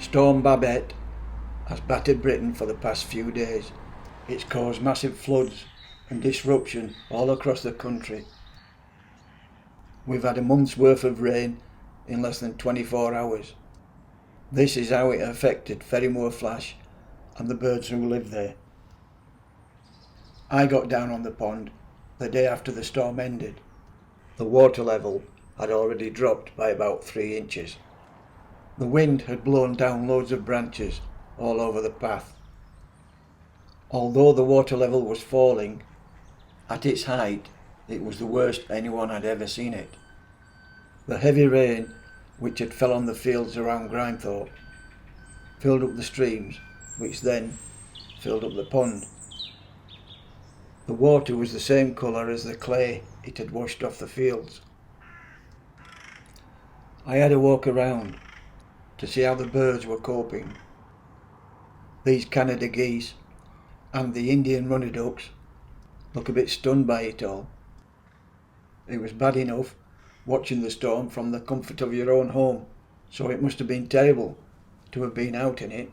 Storm Babet has battered Britain for the past few days. It's caused massive floods and disruption all across the country. We've had a month's worth of rain in less than 24 hours. This is how it affected Ferrymoor Flash and the birds who live there. I got down on the pond the day after the storm ended. The water level had already dropped by about 3 inches. The wind had blown down loads of branches all over the path. Although the water level was falling, at its height it was the worst anyone had ever seen it. The heavy rain which had fell on the fields around Grimethorpe filled up the streams, which then filled up the pond. The water was the same colour as the clay it had washed off the fields. I had a walk around to see how the birds were coping. These Canada geese and the Indian runner ducks look a bit stunned by it all. It was bad enough watching the storm from the comfort of your own home, so it must have been terrible to have been out in it,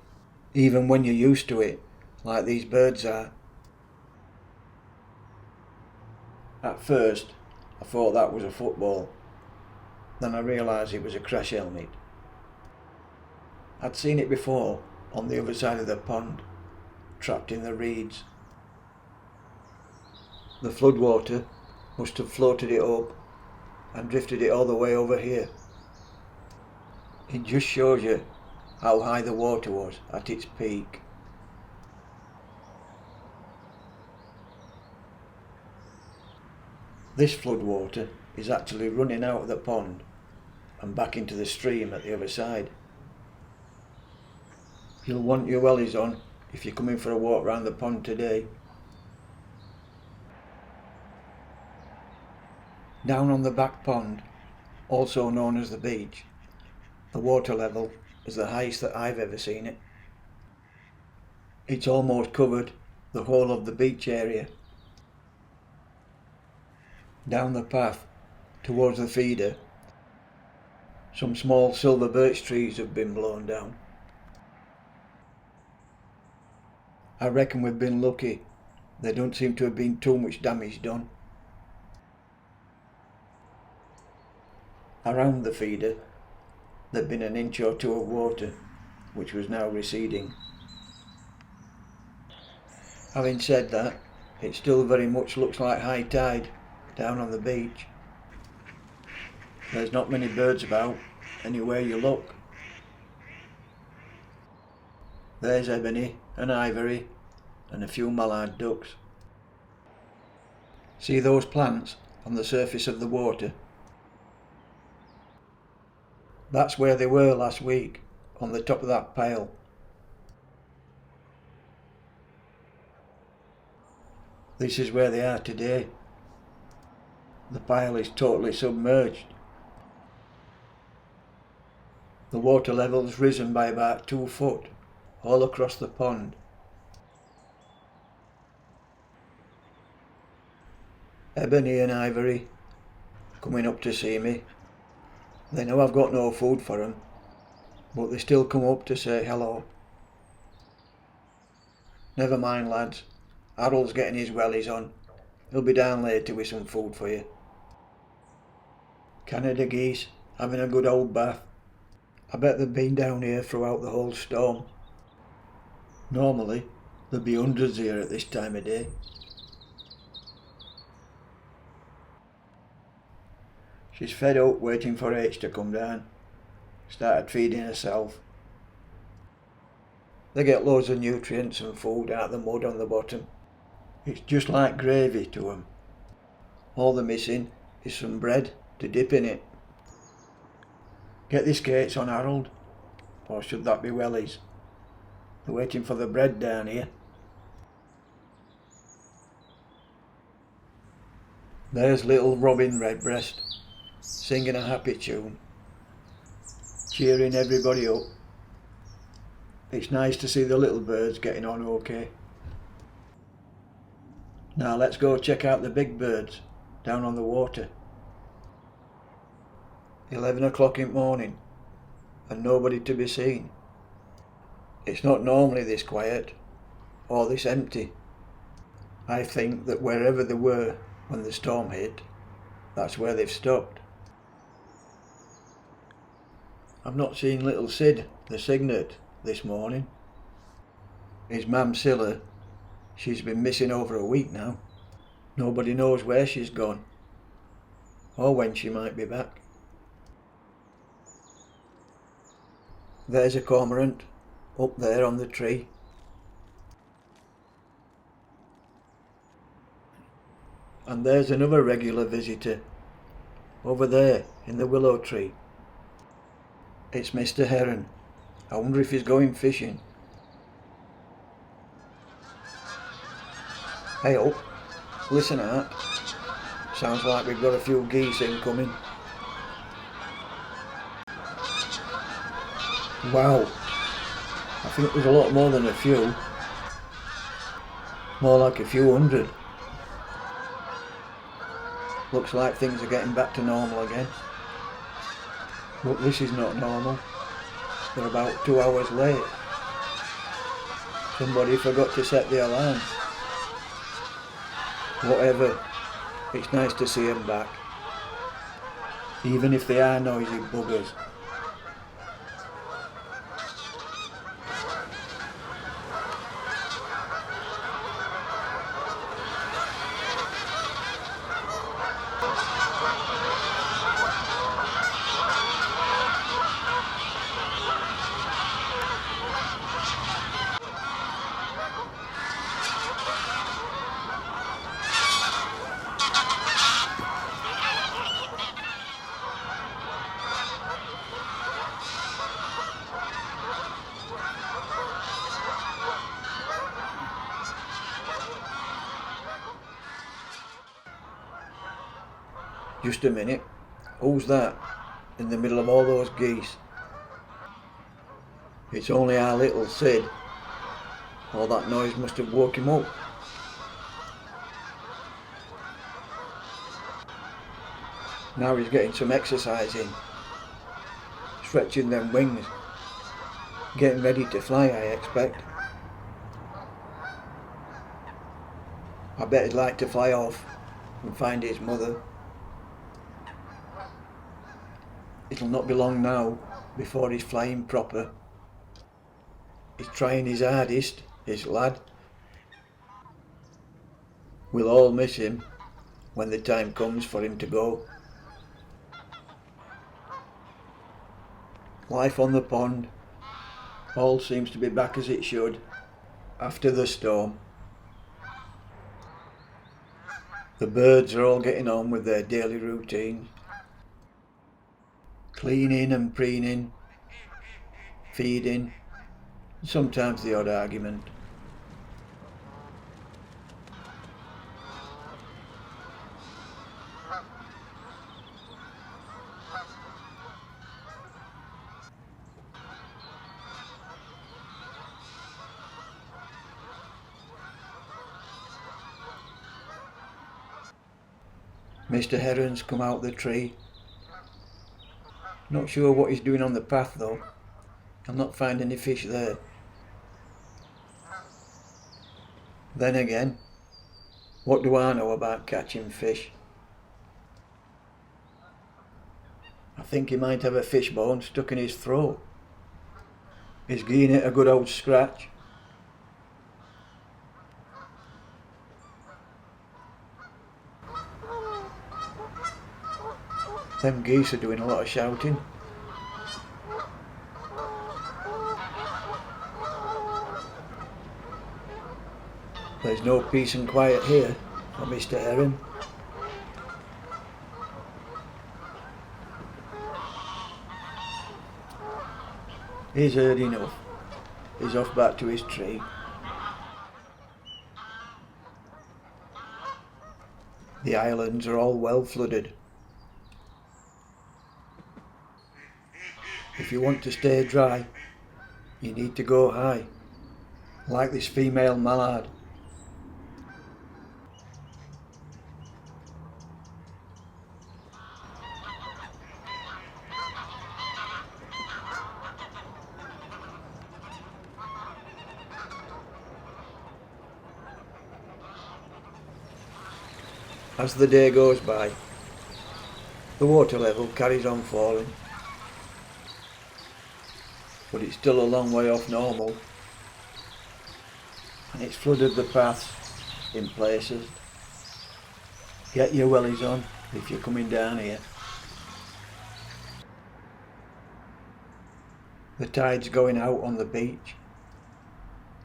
even when you're used to it, like these birds are. At first, I thought that was a football. Then I realised it was a crash helmet. I'd seen it before on the other side of the pond, trapped in the reeds. The floodwater must have floated it up and drifted it all the way over here. It just shows you how high the water was at its peak. This floodwater is actually running out of the pond and back into the stream at the other side. You'll want your wellies on if you're coming for a walk round the pond today. Down on the back pond, also known as the beach, the water level is the highest that I've ever seen it. It's almost covered the whole of the beach area. Down the path towards the feeder, some small silver birch trees have been blown down. I reckon we've been lucky. There don't seem to have been too much damage done. Around the feeder there'd been an inch or two of water, which was now receding. Having said that, it still very much looks like high tide down on the beach. There's not many birds about anywhere you look. There's ebony and ivory and a few mallard ducks. See those plants on the surface of the water? That's where they were last week, on the top of that pile. This is where they are today. The pile is totally submerged. The water level's risen by about 2 foot all across the pond. Ebony and ivory coming up to see me. They know I've got no food for them, but they still come up to say hello. Never mind, lads. Harold's getting his wellies on. He'll be down later with some food for you. Canada geese having a good old bath. I bet they've been down here throughout the whole storm. Normally, there'd be hundreds here at this time of day. She's fed up waiting for H to come down. Started feeding herself. They get loads of nutrients and food out of the mud on the bottom. It's just like gravy to them. All they're missing is some bread to dip in it. Get the skates on, Harold. Or should that be wellies? They're waiting for the bread down here. There's little Robin Redbreast, singing a happy tune, cheering everybody up. It's nice to see the little birds getting on okay. Now let's go check out the big birds down on the water. 11 o'clock in the morning and nobody to be seen. It's not normally this quiet, or this empty. I think that wherever they were when the storm hit, that's where they've stopped. I've not seen little Sid, the Cygnet, this morning. His mam Scylla, she's been missing over a week now. Nobody knows where she's gone, or when she might be back. There's a cormorant, up there on the tree. And there's another regular visitor, over there in the willow tree. It's Mr. Heron. I wonder if he's going fishing. Hey up, listen out. Sounds like we've got a few geese incoming. Wow, I think there's a lot more than a few. More like a few hundred. Looks like things are getting back to normal again. But this is not normal. They're about 2 hours late. Somebody forgot to set the alarm. Whatever, it's nice to see them back. Even if they are noisy buggers. Just a minute, who's that in the middle of all those geese? It's only our little Sid. All that noise must have woke him up. Now he's getting some exercise in, stretching them wings, getting ready to fly, I expect. I bet he'd like to fly off and find his mother. It'll not be long now before he's flying proper. He's trying his hardest, this lad. We'll all miss him when the time comes for him to go. Life on the pond all seems to be back as it should after the storm. The birds are all getting on with their daily routines. Cleaning and preening, feeding, sometimes the odd argument. Mr. Heron's come out the tree. Not sure what he's doing on the path though. I'll not find any fish there. Then again, what do I know about catching fish? I think he might have a fish bone stuck in his throat. He's giving it a good old scratch. Them geese are doing a lot of shouting. There's no peace and quiet here for Mr. Heron. He's heard enough. He's off back to his tree. The islands are all well flooded. If you want to stay dry, you need to go high, like this female mallard. As the day goes by, the water level carries on falling, but it's still a long way off normal, and it's flooded the paths in places. Get your wellies on if you're coming down here. The tide's going out on the beach.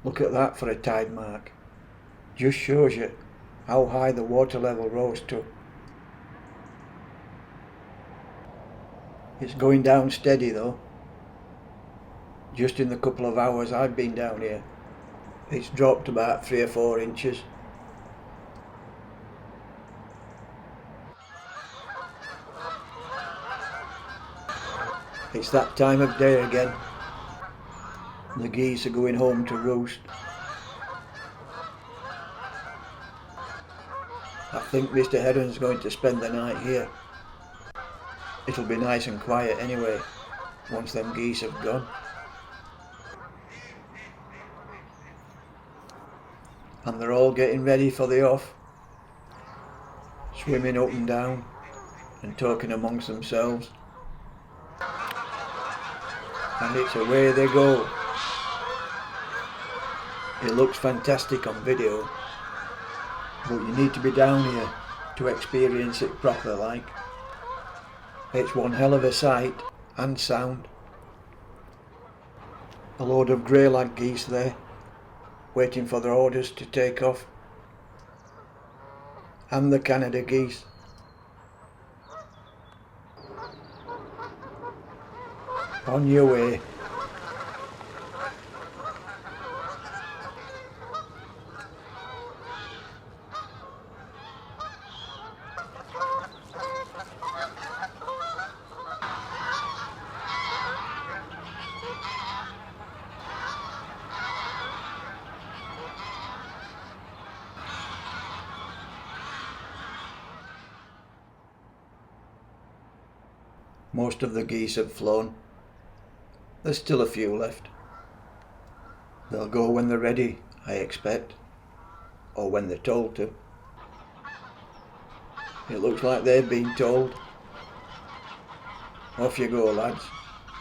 Look at that for a tide mark. Just shows you how high the water level rose to. It's going down steady though. Just in the couple of hours I've been down here, it's dropped about 3 or 4 inches. It's that time of day again. The geese are going home to roost. I think Mr. Heron's going to spend the night here. It'll be nice and quiet anyway, once them geese have gone. And they're all getting ready for the off, swimming up and down and talking amongst themselves. And it's away they go. It looks fantastic on video, but you need to be down here to experience it proper like. It's one hell of a sight and sound. A load of greylag geese there, waiting for their orders to take off. And the Canada geese. On your way. Most of the geese have flown. There's still a few left. They'll go when they're ready, I expect, or when they're told to. It looks like they've been told. Off you go, lads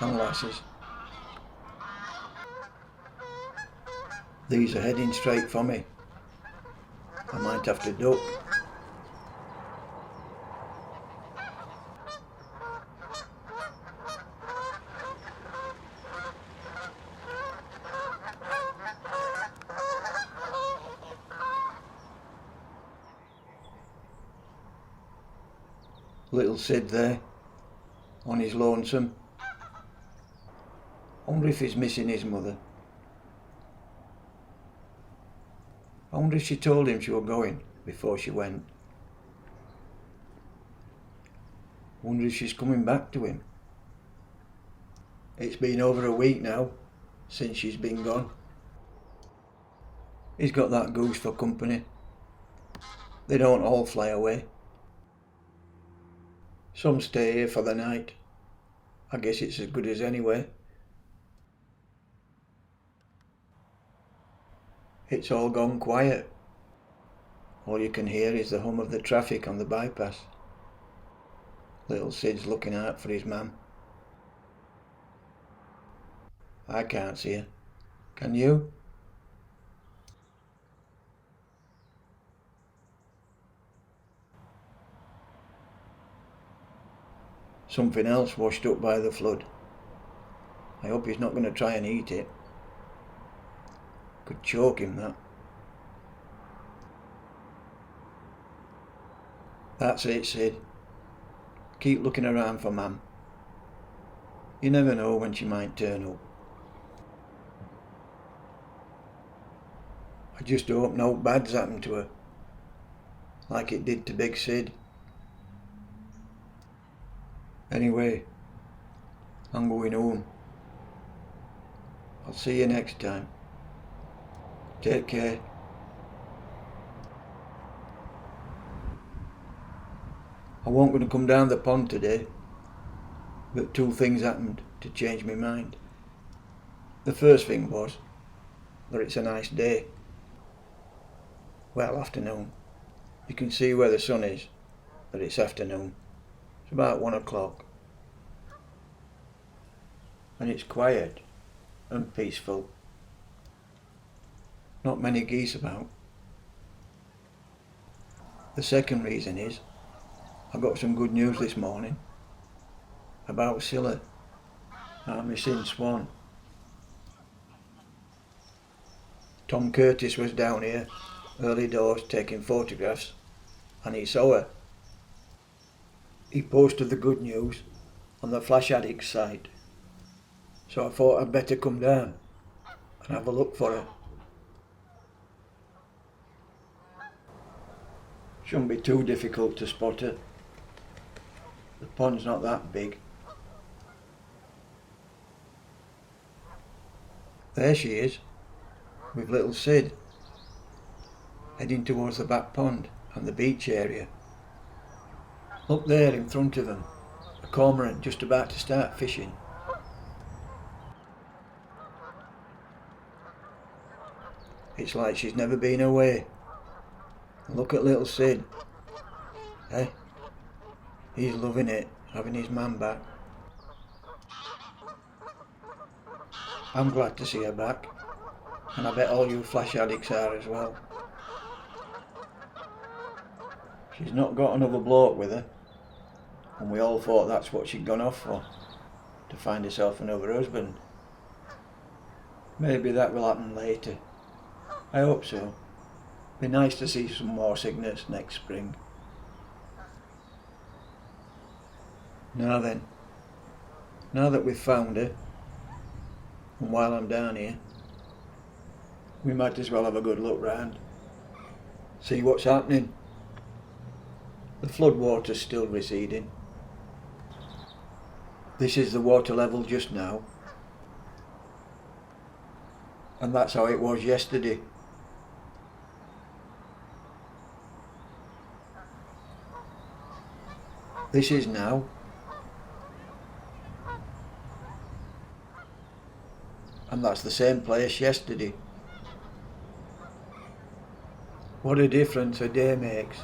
and lasses. These are heading straight for me. I might have to duck. Little Sid there, on his lonesome. I wonder if he's missing his mother. I wonder if she told him she was going before she went. I wonder if she's coming back to him. It's been over a week now since she's been gone. He's got that goose for company. They don't all fly away. Some stay here for the night. I guess it's as good as anywhere. It's all gone quiet. All you can hear is the hum of the traffic on the bypass. Little Sid's looking out for his mam. I can't see her. Can you? Something else washed up by the flood. I hope he's not going to try and eat it. Could choke him, that. That's it, Sid. Keep looking around for Mam. You never know when she might turn up. I just hope no bad's happened to her, like it did to Big Sid. Anyway, I'm going home. I'll see you next time. Take care. I wasn't going to come down the pond today, but 2 things happened to change my mind. The first thing was that it's a nice day. Well, afternoon. You can see where the sun is, that it's afternoon. It's about 1 o'clock. And it's quiet and peaceful. Not many geese about. The second reason is, I got some good news this morning about Scylla, our missing swan. Tom Curtis was down here early doors taking photographs, and he saw her. He posted the good news on the Flash Addict site, so I thought I'd better come down and have a look for her. Shouldn't be too difficult to spot her. The pond's not that big. There she is, with little Sid, heading towards the back pond and the beach area. Up there in front of them, a cormorant just about to start fishing. It's like she's never been away. And look at little Sid. Eh? He's loving it, having his man back. I'm glad to see her back, and I bet all you Flash Addicts are as well. She's not got another bloke with her, and we all thought that's what she'd gone off for, to find herself another husband. Maybe that will happen later. I hope so. Be nice to see some more cygnets next spring. Now then, now that we've found her, and while I'm down here, we might as well have a good look round, see what's happening. The floodwater's still receding. This is the water level just now, and that's how it was yesterday. This is now. And that's the same place yesterday. What a difference a day makes.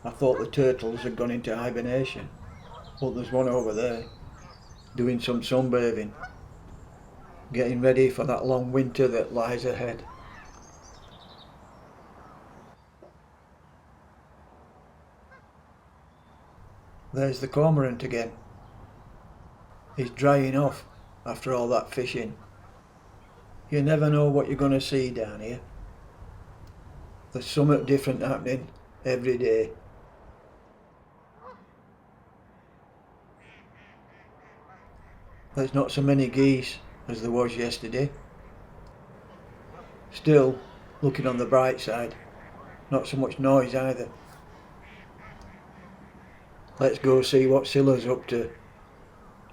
I thought the turtles had gone into hibernation, but there's one over there doing some sunbathing, getting ready for that long winter that lies ahead. There's the cormorant again. He's drying off after all that fishing. You never know what you're going to see down here. There's something different happening every day. There's not so many geese as there was yesterday. Still, looking on the bright side, not so much noise either. Let's go see what Scylla's up to,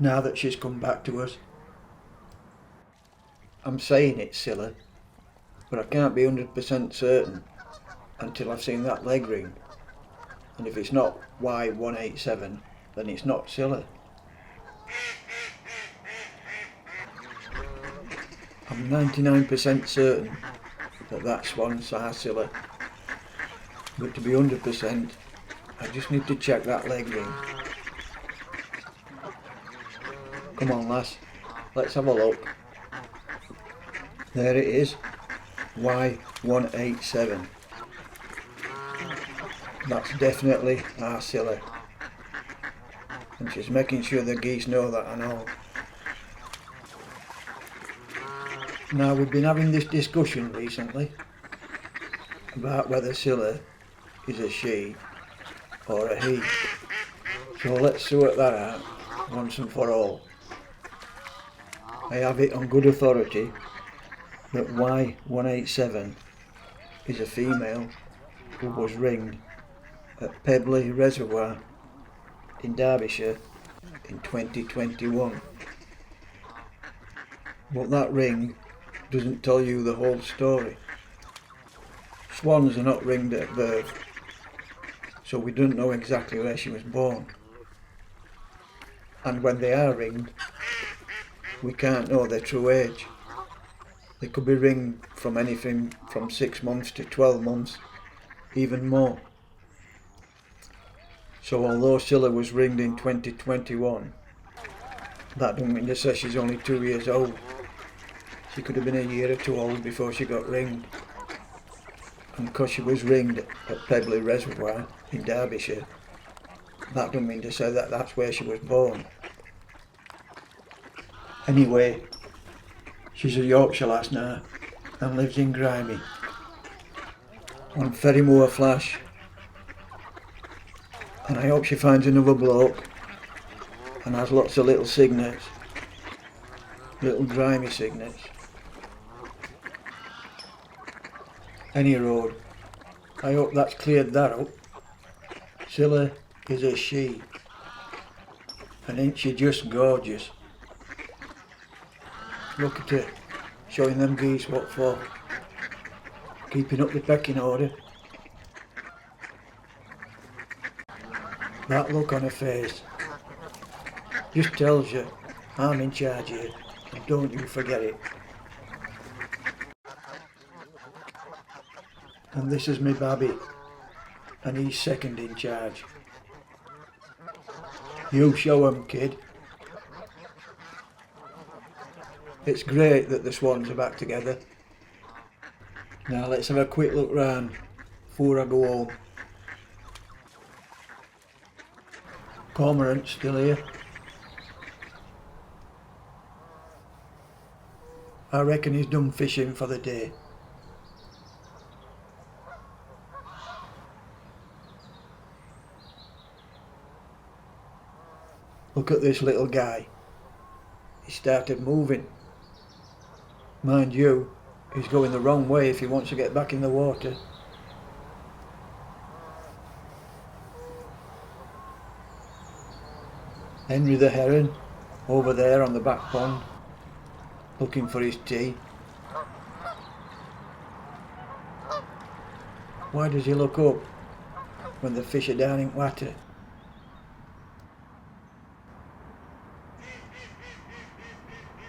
now that she's come back to us. I'm saying it's Scylla, but I can't be 100% certain until I've seen that leg ring. And if it's not Y187, then it's not Scylla. I'm 99% certain that swan's our Scylla, but to be 100%, I just need to check that leg ring. Come on lass, let's have a look. There it is, Y187. That's definitely our Scylla. And she's making sure the geese know that and all. Now we've been having this discussion recently about whether Scylla is a she or a he. So let's sort that out once and for all. I have it on good authority that Y187 is a female who was ringed at Pebley Reservoir in Derbyshire in 2021. But that ring doesn't tell you the whole story. Swans are not ringed at birth, so we don't know exactly where she was born. And when they are ringed, we can't know their true age. They could be ringed from anything from 6 months to 12 months, even more. So although Scylla was ringed in 2021, that don't mean to say she's only 2 years old. She could have been a year or two old before she got ringed. And because she was ringed at Pebley Reservoir in Derbyshire, that don't mean to say that that's where she was born. Anyway, she's a Yorkshire lass now and lives in Grimy on Ferrymoor Flash. And I hope she finds another bloke and has lots of little signets, little grimy signets. Any road, I hope that's cleared that up. Scylla is a she, and ain't she just gorgeous? Look at her, showing them geese what for, keeping up the pecking order. That look on her face just tells you I'm in charge here, and don't you forget it. And this is me Babet, and he's second in charge. You show 'em, kid. It's great that the swans are back together. Now let's have a quick look round before I go home. Cormorant's still here. I reckon he's done fishing for the day. Look at this little guy. He started moving. Mind you, he's going the wrong way if he wants to get back in the water. Henry the heron, over there on the back pond, looking for his tea. Why does he look up when the fish are down in water?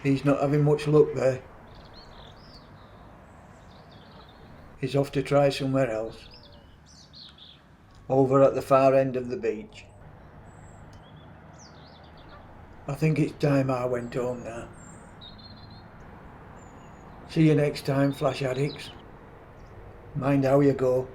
He's not having much luck there. He's off to try somewhere else, over at the far end of the beach. I think it's time I went home now. See you next time, Flash Addicts. Mind how you go.